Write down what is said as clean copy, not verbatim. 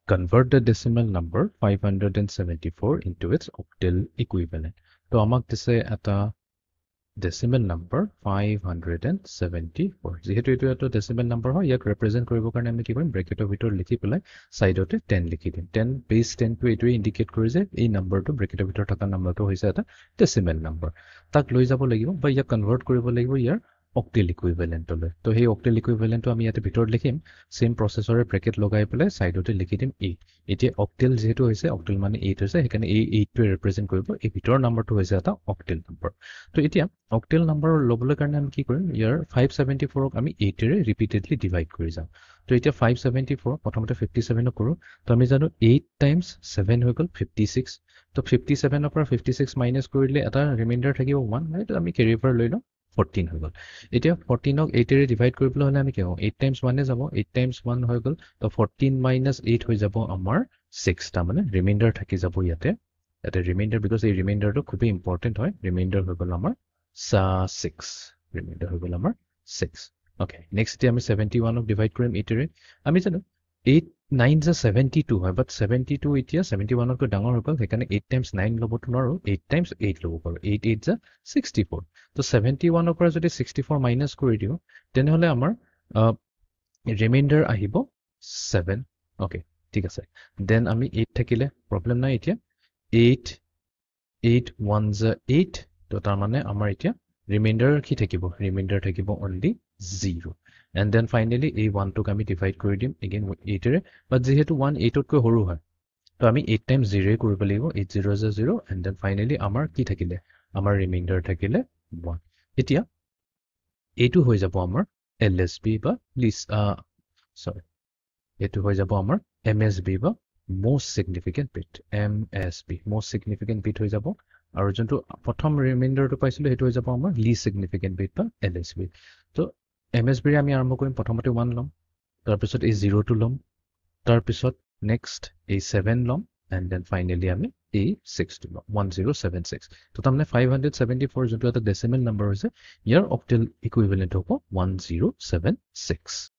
convert the decimal number 574 into its octal equivalent. তো আমাক দিছে এটা decimal number 574 যেহেতু এটো এটা decimal number হয় ইয়াক represent কৰিব কাৰণে আমি কি কৰিম ব্ৰেকেটৰ ভিতৰত লিখি পেলাই সাইডতে 10 লিখি দিম 10 বেস 10 টো এটো ইন্ডিকেট কৰে যে এই নাম্বাৰটো ব্ৰেকেটৰ ভিতৰত থকা নাম্বাৰটো হৈছে এটা decimal number তাক লৈ যাব লাগিব বা ইয়াক কনভাৰ্ট কৰিব লাগিব ইয়াৰ octal equivalent লৈ তো সেই octal equivalent টো আমি ইয়াতে ভিতৰত লিখিম সেম প্ৰসেসৰে ব্ৰেকেট লগাই পেলাই সাইডতে লিখি দিম 8 এতিয়া octal যেহেতু হৈছে octal মানে 8 হৈছে সেইকাৰণে এই 8 টো ৰিপ্ৰেজেন্ট কৰিব এই ভিতৰৰ নাম্বাৰটো হৈছে এটা octal number তো এতিয়া octal number লবলৈ কাৰণে আমি কি কৰিম ইয়াৰ 574 ক আমি 8 ৰে ৰিপিটেডলি ডিভাইড কৰি যাম তো এতিয়া 574 প্ৰথমতে 57 কৰো তো আমি জানো 8 টাইমছ 7 হৈ গল 56 তো 57 ৰ পৰা 56 মাইনাস কৰিলে এটা ৰিমাইন্ডাৰ থাকিব 1 হয় তো আমি কেৰি ফৰ লৈ লওঁ 14 হৈ গল এতিয়া 14 ক 8 ৰে ডিভাইড কৰিবলৈ হলে আমি কি হ'ব 8 টাইমছ 1 এ যাব 8 টাইমছ 1 হৈ গল তো 14 মাইনাস 8 হৈ যাব আমাৰ 6 টা মানে ৰিমাইন্ডাৰ থাকি যাব ইয়াতে এটা ৰিমাইন্ডাৰ বিকজ এই ৰিমাইন্ডাৰটো খুব ইম্পৰ্টেন্ট হয় ৰিমাইন্ডাৰ হৈ গল আমাৰ 6 ৰিমাইন্ডাৰ হৈ গল আমাৰ 6 ওকে নেক্সট আমি 71 ক ডিভাইড কৰিম 8 ৰে আমি জানো 8 9 is 72 হয় but 72 এতিয়া 71 কৈ ডাঙৰ হৈ গল সেইকাৰণে 8 টাইমছ 9 লবটো নোৱাৰো 8 টাইমছ 8 লব পাৰো 8 8 is 64 তো 71 ৰ পৰা যদি 64 মাইনাস কৰি দিও তেনেহলে আমাৰ ৰিমাইন্ডাৰ আহিব 7 ওকে ঠিক আছে দেন আমি 8 থাকিলে প্ৰবলেম নাই এতিয়া 8 8 1 is 8 তো তাৰ মানে আমাৰ এতিয়া ৰিমাইন্ডাৰ কি থাকিব ৰিমাইন্ডাৰ থাকিব only 0 and then finally এই 1 টোক আমি ডিভাইড কৰি দিম again 8 ৰে but যেহেতু 1 8 তকৈ সৰু হয় তো আমি 8 টাইমছ 0 এ কৰিব লাগিব 8 0 is 0 and then finally আমাৰ কি থাকিলে আমাৰ ৰিমাইন্ডাৰ থাকিলে 1 এতিয়া এইটো হৈ যাব আমাৰ LSB বা sorry এইটো হৈ যাব আমাৰ MSB বা most significant bit MSB most significant bit হৈ যাব আৰু যোনটো প্ৰথম ৰিমাইন্ডাৰটো পাইছিলো হেতু হৈ যাব আমাৰ least significant bit বা LSB তো MSB ৰে আমি আৰম্ভ কৰিম প্ৰথমতে 1 লম তাৰ পিছত এই 0 টো লম তাৰ পিছত নেক্সট এই 7 লম and then finally আমি এই 6 টো লম 1076 তো তাৰমানে 574 যোনটো এটা ডেসিমেল নম্বৰ হৈছে ইয়াৰ octal equivalent হ'ব 1076